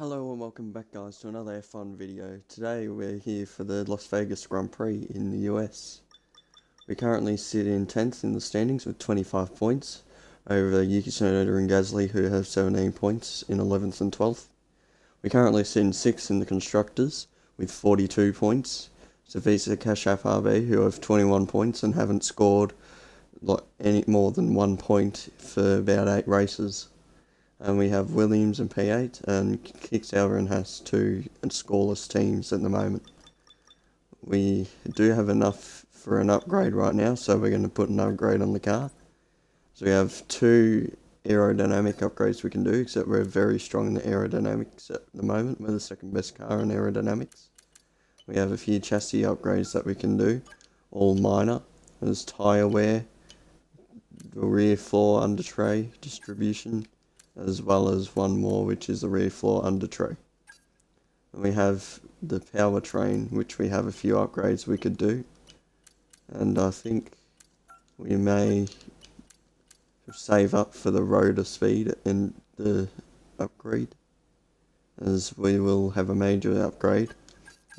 Hello and welcome back guys to another F1 video. Today we're here for the Las Vegas Grand Prix in the US. We currently sit in 10th in the standings with 25 points over Yuki Tsunoda and Gasly, who have 17 points in 11th and 12th. We currently sit in 6th in the Constructors with 42 points. Visa Cash App RB, who have 21 points and haven't scored any more than 1 point for about 8 races. And we have Williams and P8 and Kicksauber and Haas 2 and scoreless teams at the moment. We do have enough for an upgrade right now, so we're going to put an upgrade on the car. So we have 2 aerodynamic upgrades we can do, except we're very strong in the aerodynamics at the moment. We're the second best car in aerodynamics. We have a few chassis upgrades that we can do, all minor. There's tyre wear, the rear floor under tray distribution, as well as one more, which is the rear floor under tray. And we have the powertrain, which we have a few upgrades we could do, and I think we may save up for the rotor speed and the upgrade, as we will have a major upgrade,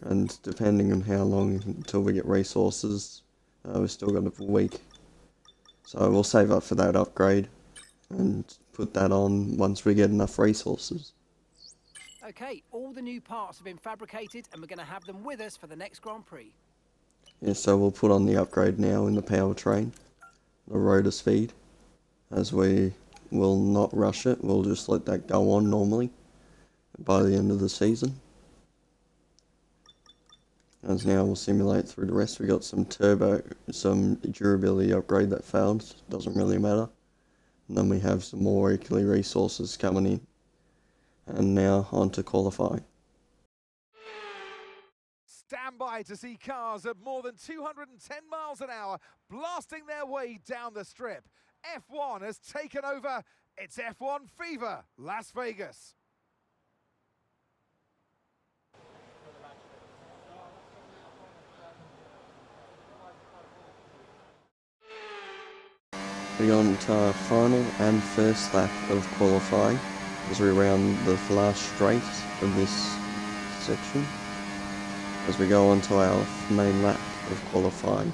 and depending on how long until we get resources, we've still got a week, so we'll save up for that upgrade and put that on once we get enough resources. Okay, all the new parts have been fabricated and we're going to have them with us for the next Grand Prix. Yeah, so we'll put on the upgrade now in the powertrain, the rotor speed, as we will not rush it, we'll just let that go on normally by the end of the season. As now we'll simulate through the rest. We got some durability upgrade that failed, doesn't really matter. And then we have some more weekly resources coming in. And now on to qualifying. Stand by to see cars at more than 210 miles an hour blasting their way down the strip. F1 has taken over. It's F1 Fever, Las Vegas. We got into our final and first lap of qualifying as we round the last straight of this section, as we go on to our main lap of qualifying.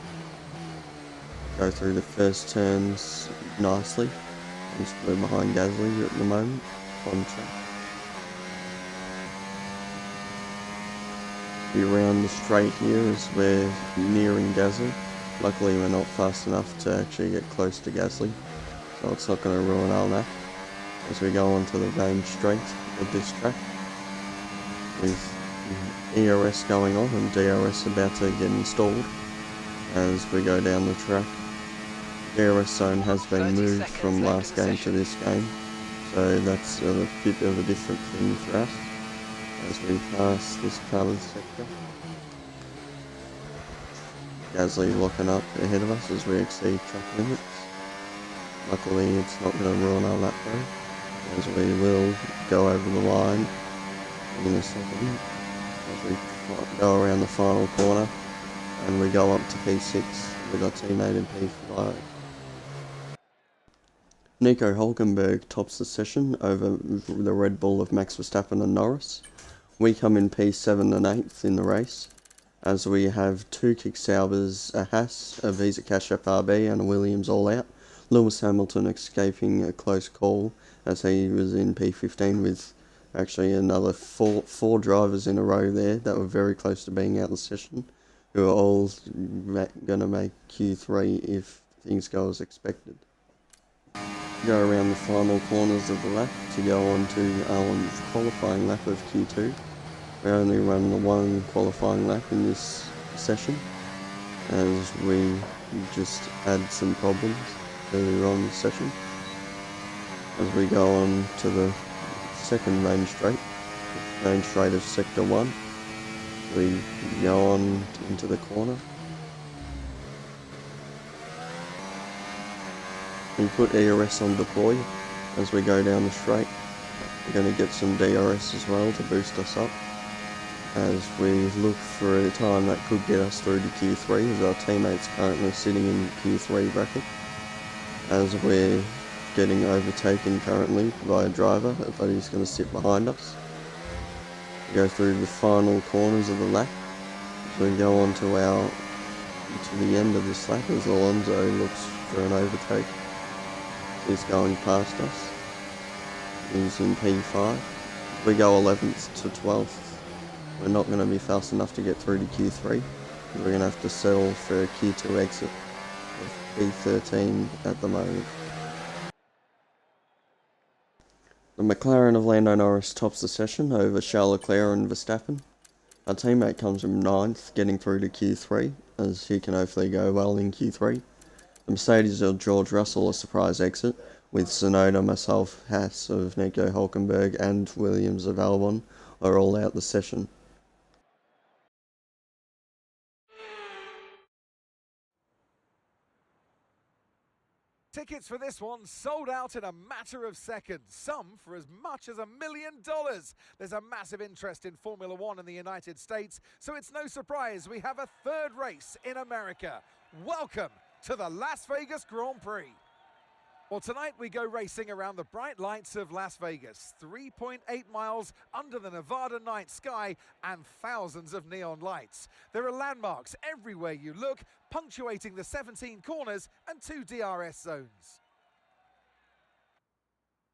Go through the first turns nicely. We're behind Gasly at the moment on track. We round the straight here as we're nearing Gasly. Luckily we're not fast enough to actually get close to Gasly, so it's not going to ruin our lap as we go on to the main straight of this track, with ERS going on and DRS about to get installed as we go down the track. The DRS zone has been moved from last game to this game, so that's a bit of a different thing for us as we pass this part of the sector. Gasly locking up ahead of us as we exceed track limits. Luckily it's not going to ruin our lap though, as we will go over the line in a second as we go around the final corner and we go up to P6 with our teammate in P5. Nico Hülkenberg tops the session over the Red Bull of Max Verstappen and Norris. We come in P7 and 8th in the race, as we have 2 Kicksaubers, a Haas, a Visa Cash App RB and a Williams all out. Lewis Hamilton escaping a close call as he was in P15 with actually another four drivers in a row there that were very close to being out of the session, who are all going to make Q3 if things go as expected. Go around the final corners of the lap to go on to our qualifying lap of Q2. We only run the 1 qualifying lap in this session, as we just had some problems earlier on in the session. As we go on to the second main straight of Sector 1, we go on into the corner. We put ERS on deploy as we go down the straight. We're going to get some DRS as well to boost us up, as we look for a time that could get us through to Q3, as our teammates currently sitting in Q3 bracket, as we're getting overtaken currently by a driver, but he's going to sit behind us. We go through the final corners of the lap. We go on to the end of this lap as Alonso looks for an overtake. He's going past us. He's in P5. We go 11th to 12th. We're not going to be fast enough to get through to Q3. We're going to have to settle for a Q2 exit with P13 at the moment. The McLaren of Lando Norris tops the session over Charles Leclerc and Verstappen. Our teammate comes from 9th, getting through to Q3, as he can hopefully go well in Q3. The Mercedes of George Russell a surprise exit, with Tsunoda, myself, Haas of Nico Hulkenberg and Williams of Albon are all out the session. Tickets for this one sold out in a matter of seconds, some for as much as $1 million. There's a massive interest in Formula One in the United States, so it's no surprise we have a third race in America. Welcome to the Las Vegas Grand Prix. Well, tonight we go racing around the bright lights of Las Vegas, 3.8 miles under the Nevada night sky and thousands of neon lights. There are landmarks everywhere you look, punctuating the 17 corners and 2 DRS zones.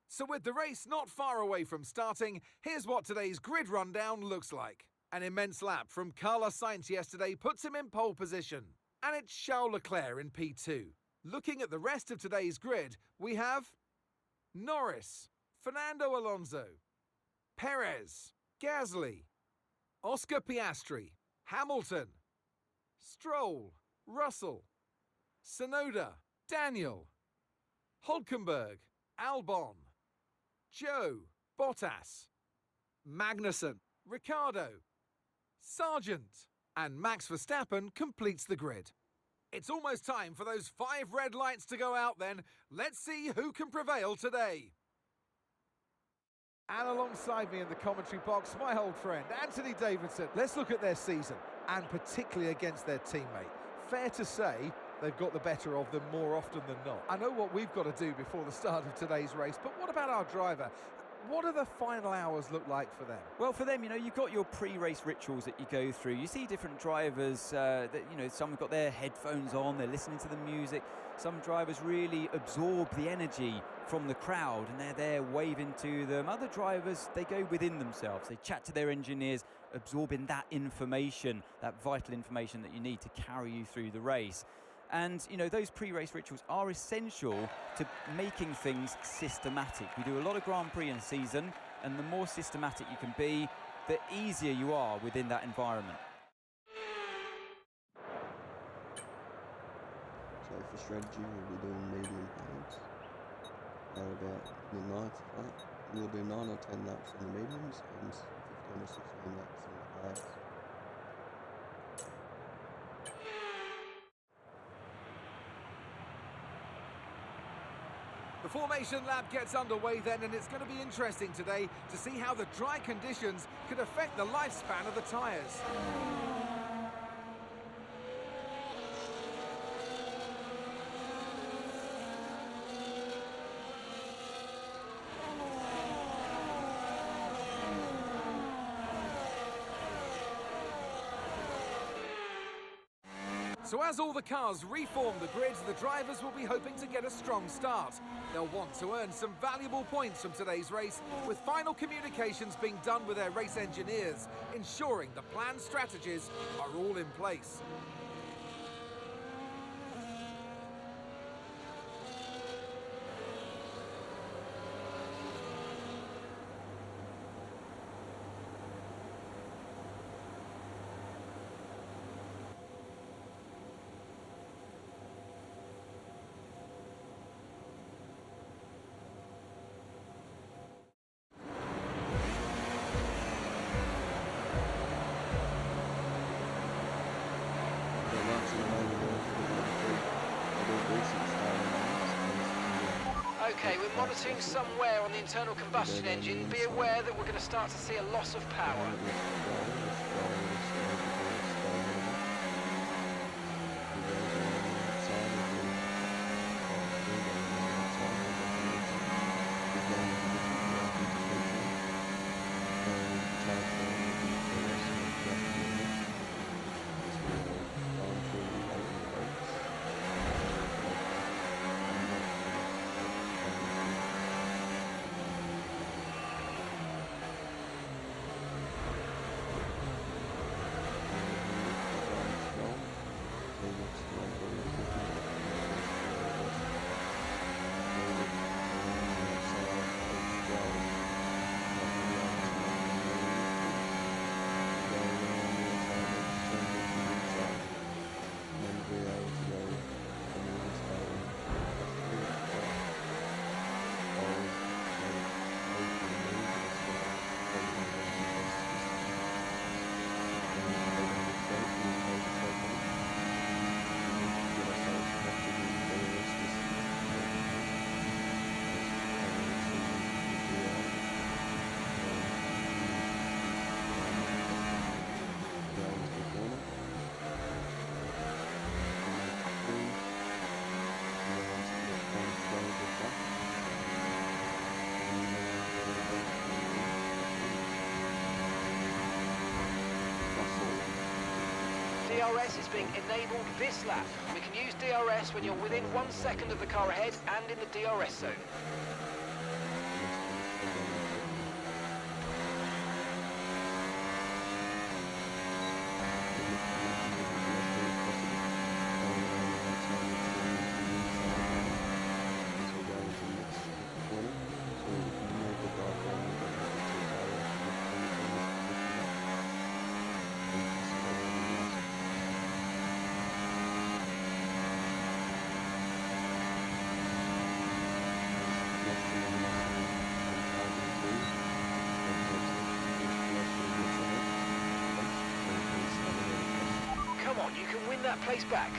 So with the race not far away from starting, here's what today's grid rundown looks like. An immense lap from Carlos Sainz yesterday puts him in pole position, and it's Charles Leclerc in P2. Looking at the rest of today's grid, we have Norris, Fernando Alonso, Perez, Gasly, Oscar Piastri, Hamilton, Stroll, Russell, Tsunoda, Daniel, Hulkenberg, Albon, Joe, Bottas, Magnussen, Ricciardo, Sargent, and Max Verstappen completes the grid. It's almost time for those 5 red lights to go out then. Let's see who can prevail today. And alongside me in the commentary box, my old friend, Anthony Davidson. Let's look at their season, and particularly against their teammate. Fair to say, they've got the better of them more often than not. I know what we've got to do before the start of today's race, but what about our driver? What do the final hours look like for them? Well, for them, you've got your pre-race rituals that you go through. You see different drivers that, some have got their headphones on, they're listening to the music. Some drivers really absorb the energy from the crowd and they're there waving to them. Other drivers, they go within themselves. They chat to their engineers, absorbing that information, that vital information that you need to carry you through the race. And, those pre-race rituals are essential to making things systematic. We do a lot of Grand Prix in season, and the more systematic you can be, the easier you are within that environment. So for strategy, we'll be doing medium pads at about the 9th lap. We'll do 9 or 10 laps on the mediums and 15 or 16 laps on the pads. The formation lap gets underway then, and it's going to be interesting today to see how the dry conditions could affect the lifespan of the tyres. So as all the cars reform the grids, the drivers will be hoping to get a strong start. They'll want to earn some valuable points from today's race, with final communications being done with their race engineers, ensuring the planned strategies are all in place. Okay, we're monitoring somewhere on the internal combustion engine. Be aware that we're going to start to see a loss of power. DRS is being enabled this lap. We can use DRS when you're within 1 second of the car ahead and in the DRS zone. Come on, you can win that place back.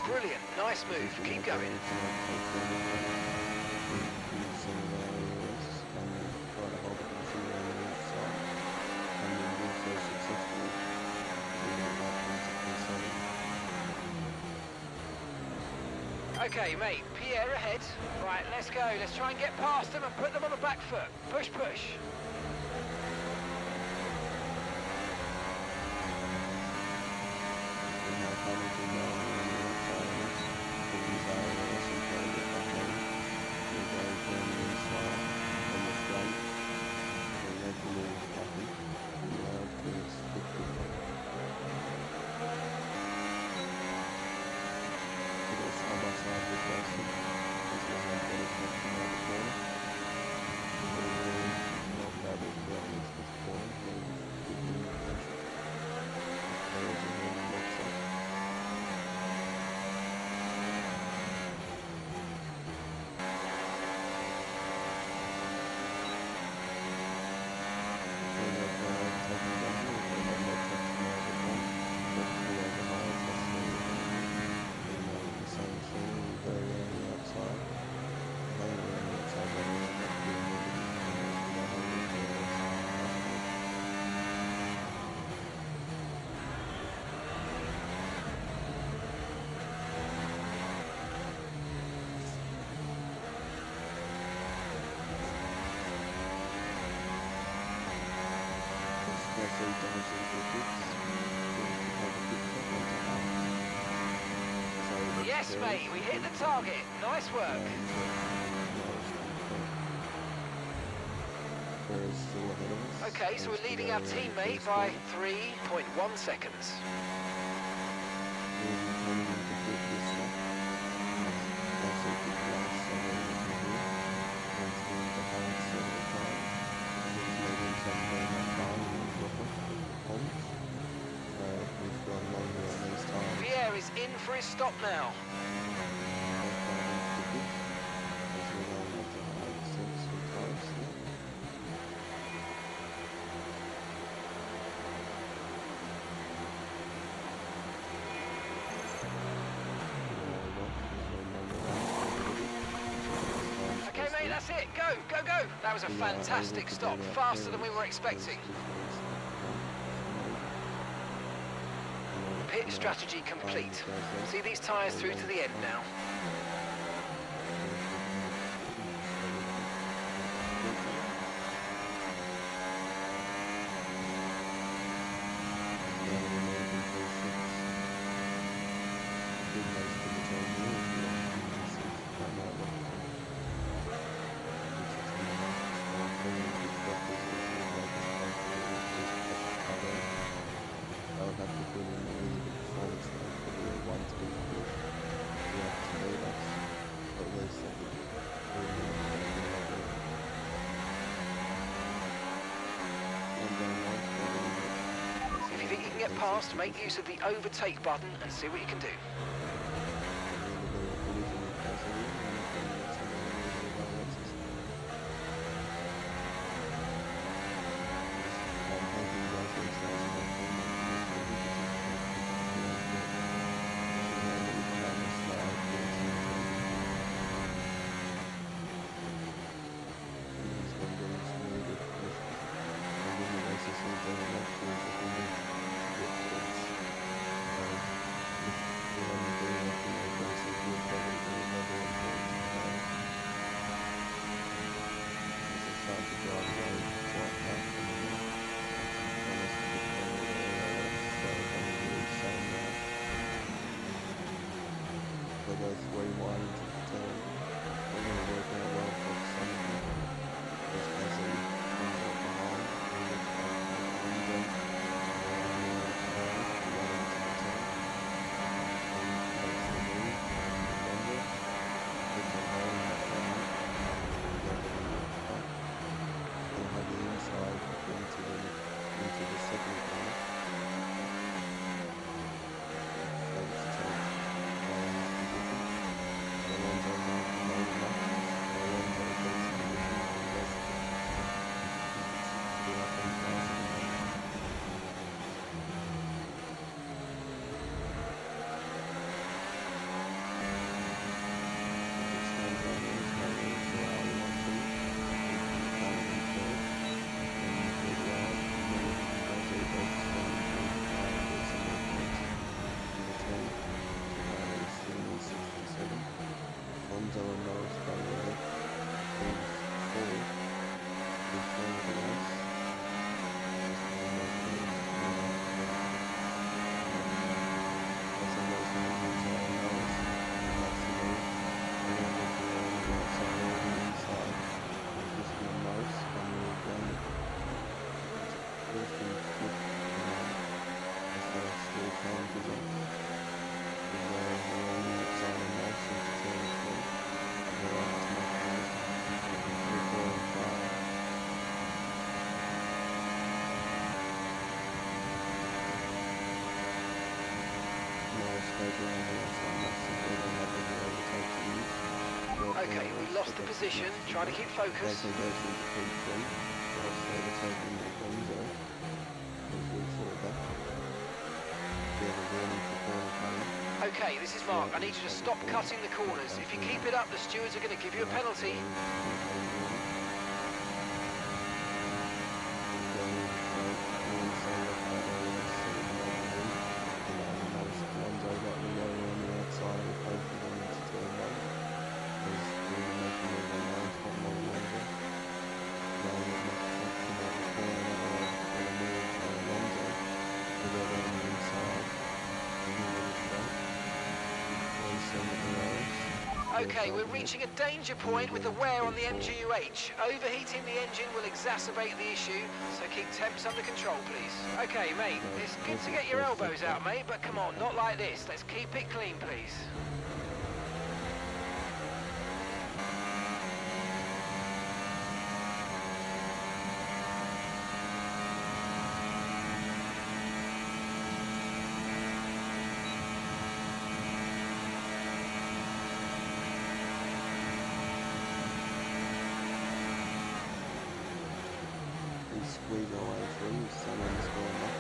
Brilliant, nice move, keep going. Okay, mate, Pierre ahead. Right, let's go. Let's try and get past them and put them on the back foot. Push, push. Yes, mate, we hit the target. Nice work. Okay, so we're leading our teammate by 3.1 seconds. Pierre is in for his stop now. Go, go, go! That was a fantastic stop, faster than we were expecting. Pit strategy complete. See these tyres through to the end now. If you think you can get past, make use of the overtake button and see what you can do. Okay, we lost the position. Try to keep focus. Okay, this is Mark. I need you to stop cutting the corners. If you keep it up, the stewards are going to give you a penalty. Okay, we're reaching a danger point with the wear on the MGUH. Overheating the engine will exacerbate the issue, so keep temps under control, please. Okay, mate, it's good to get your elbows out, mate, but come on, not like this. Let's keep it clean, please. Squeeze our way through, someone's going up,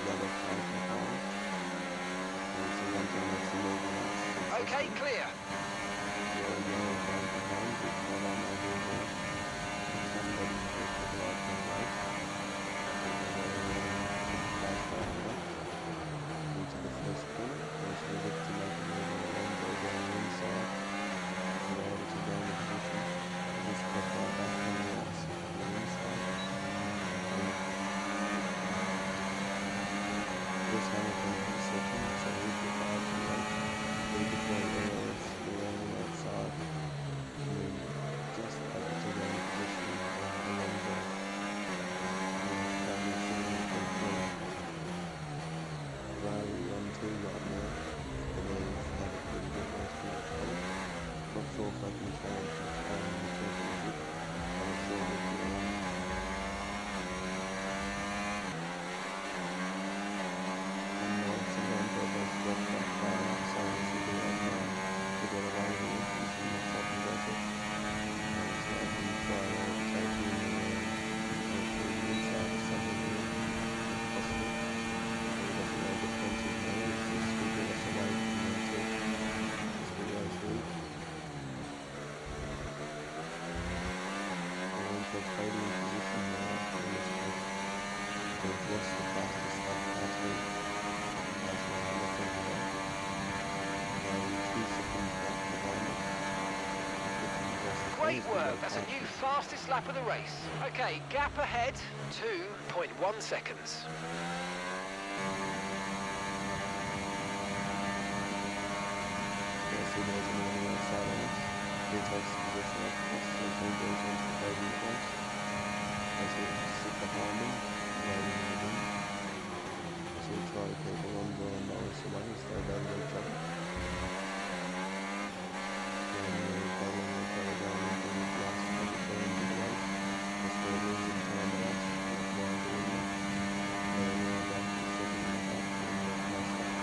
the other flank behind, and someone's on the moving up. Okay, clear. Yellow flank behind, which one I'm over. Great work. That's a new fastest lap of the race. Okay, gap ahead, 2.1 seconds. See there's anyone on the outside on us. He takes the position up to us, so he goes onto the podium place. As we sit behind him, waiting in the wind. So we try to keep Alonso and Norris away as they battle each other. And we're battling each other going into the last couple of turns of the race. As we're losing time at us, while doing that. And we're back to the second and a half and the last lap.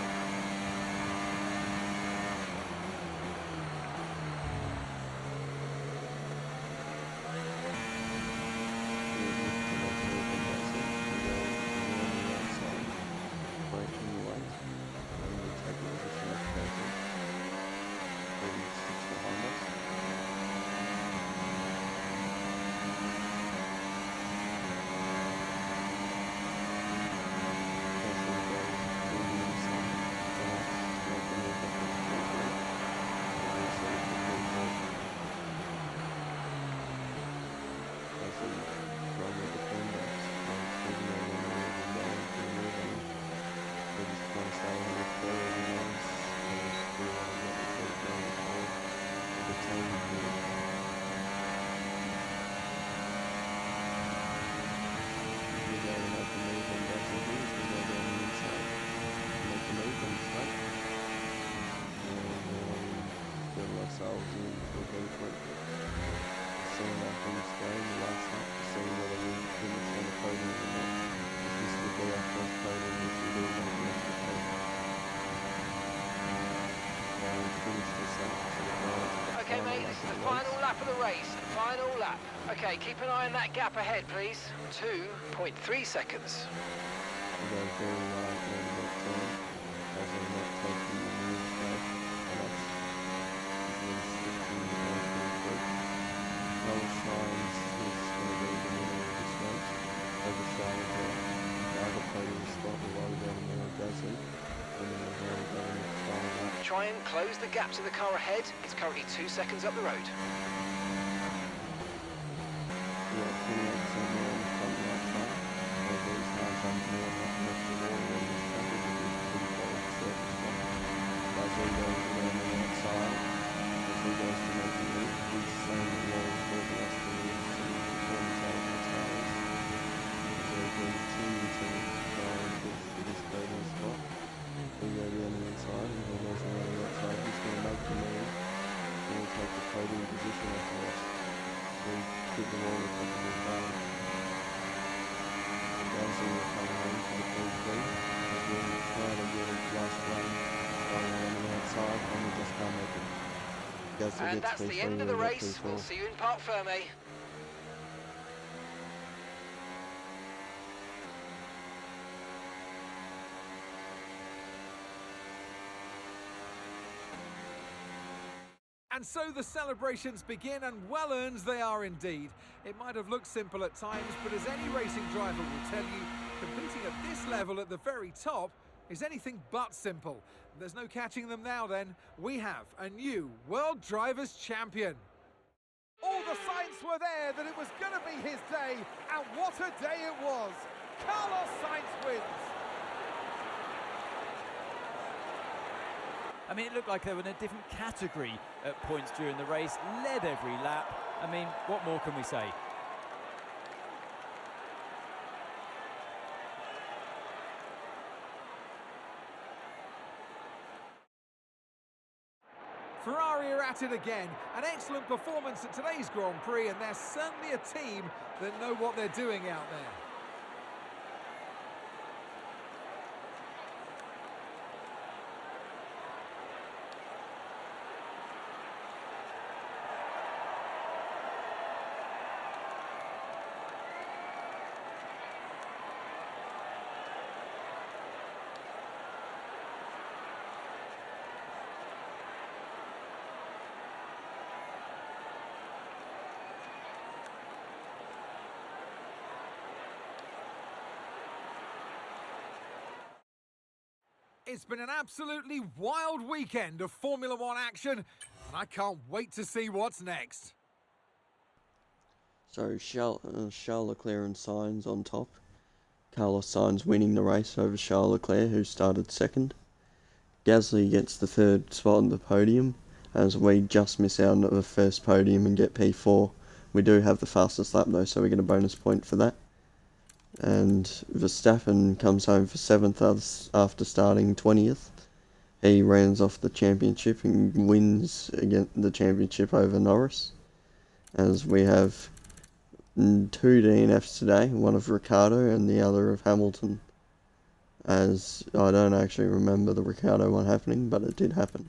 Ourselves in for a go for it. Seeing our things go in the last lap to see whether we finish on the podium or not. This will be our first podium which we do not the extra podium. Now we finish this up to the right. Okay, mate, this is the final lap of the race. Final lap. Okay, keep an eye on that gap ahead, please. 2.3 seconds. We go very right over that turn as we're not taking the moves back. And that's no signs is going to be the winner of this race. Overshadowed the other podium spot below down the middle of Gasly. And then we're going to go in the final lap. Try and close the gap to the car ahead. It's currently 2 seconds up the road. Yeah, 28% more on the front right side. All these 9 times more on that left of all around this track is a pretty cold surface one. Gasly goes around the outside. As he goes to make the lead, he's saying the wall for the rest of the race and he performs out of the tires. So we continue to go and push for this podium spot. We go down the inside and he goes around the outside. He's going to make the move and we'll take the podium position after us. We'll keep the wall at the top of the bar. Gasly will come home for the P3 as we try to get a last run going around the outside and we just can't make it. And that's the end of the race. We'll see you in Parc Fermé. And so the celebrations begin, and well earned they are indeed. It might have looked simple at times, but as any racing driver will tell you, competing at this level at the very top is anything but simple. There's no catching them now then. We have a new World Drivers' Champion. All the signs were there that it was going to be his day, and what a day it was. Carlos Sainz wins. I mean, it looked like they were in a different category at points during the race, led every lap. I mean, what more can we say? Ferrari are at it again. An excellent performance at today's Grand Prix, and they're certainly a team that know what they're doing out there. It's been an absolutely wild weekend of Formula One action, and I can't wait to see what's next. So Charles Leclerc and Sainz on top. Carlos Sainz winning the race over Charles Leclerc, who started second. Gasly gets the third spot on the podium, as we just miss out on the first podium and get P4. We do have the fastest lap though, so we get a bonus point for that. And Verstappen comes home for 7th after starting 20th. He rounds off the championship and wins the championship over Norris. As we have 2 DNFs today, one of Ricciardo and the other of Hamilton. As I don't actually remember the Ricciardo one happening, but it did happen.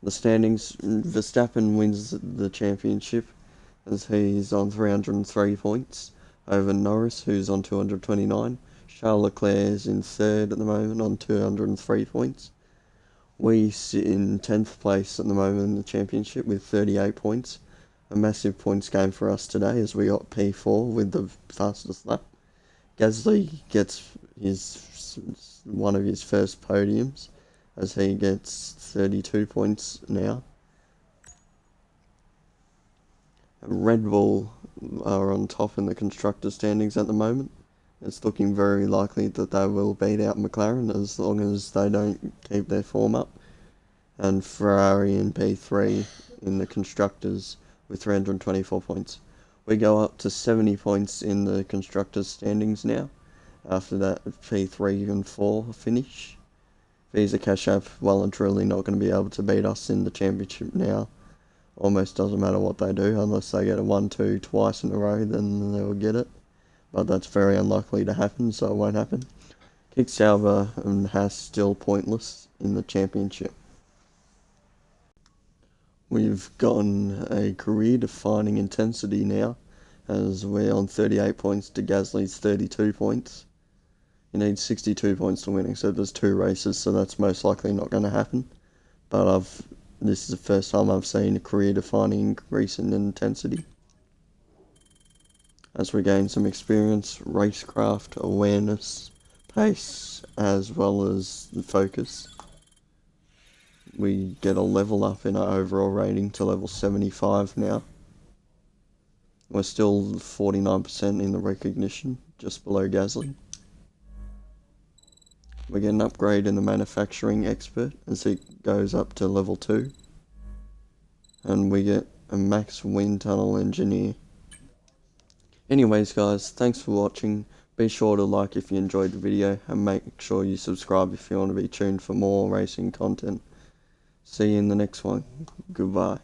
The standings, Verstappen wins the championship as he's on 303 points over Norris, who's on 229. Charles Leclerc is in third at the moment on 203 points. We sit in 10th place at the moment in the championship with 38 points. A massive points game for us today as we got P4 with the fastest lap. Gasly gets one of his first podiums as he gets 32 points now. Red Bull are on top in the constructors standings at the moment. It's looking very likely that they will beat out McLaren as long as they don't keep their form up. And Ferrari in P3 in the constructors with 324 points. We go up to 70 points in the constructors standings now. After that P3 and 4 finish. Visa Cash App well and truly not going to be able to beat us in the championship now. Almost doesn't matter what they do unless they get a 1-2 twice in a row, then they'll get it. But that's very unlikely to happen, so it won't happen. Kick Sauber and Haas still pointless in the championship. We've gotten a career-defining intensity now, as we're on 38 points to Gasly's 32 points. You need 62 points to win, except there's 2 races, so that's most likely not going to happen. But this is the first time I've seen a career-defining increase in intensity. As we gain some experience, racecraft, awareness, pace, as well as the focus, we get a level up in our overall rating to level 75 now. We're still 49% in the recognition, just below Gasly. We get an upgrade in the manufacturing expert as it goes up to level 2. And we get a max wind tunnel engineer. Anyways guys, thanks for watching. Be sure to like if you enjoyed the video and make sure you subscribe if you want to be tuned for more racing content. See you in the next one. Goodbye.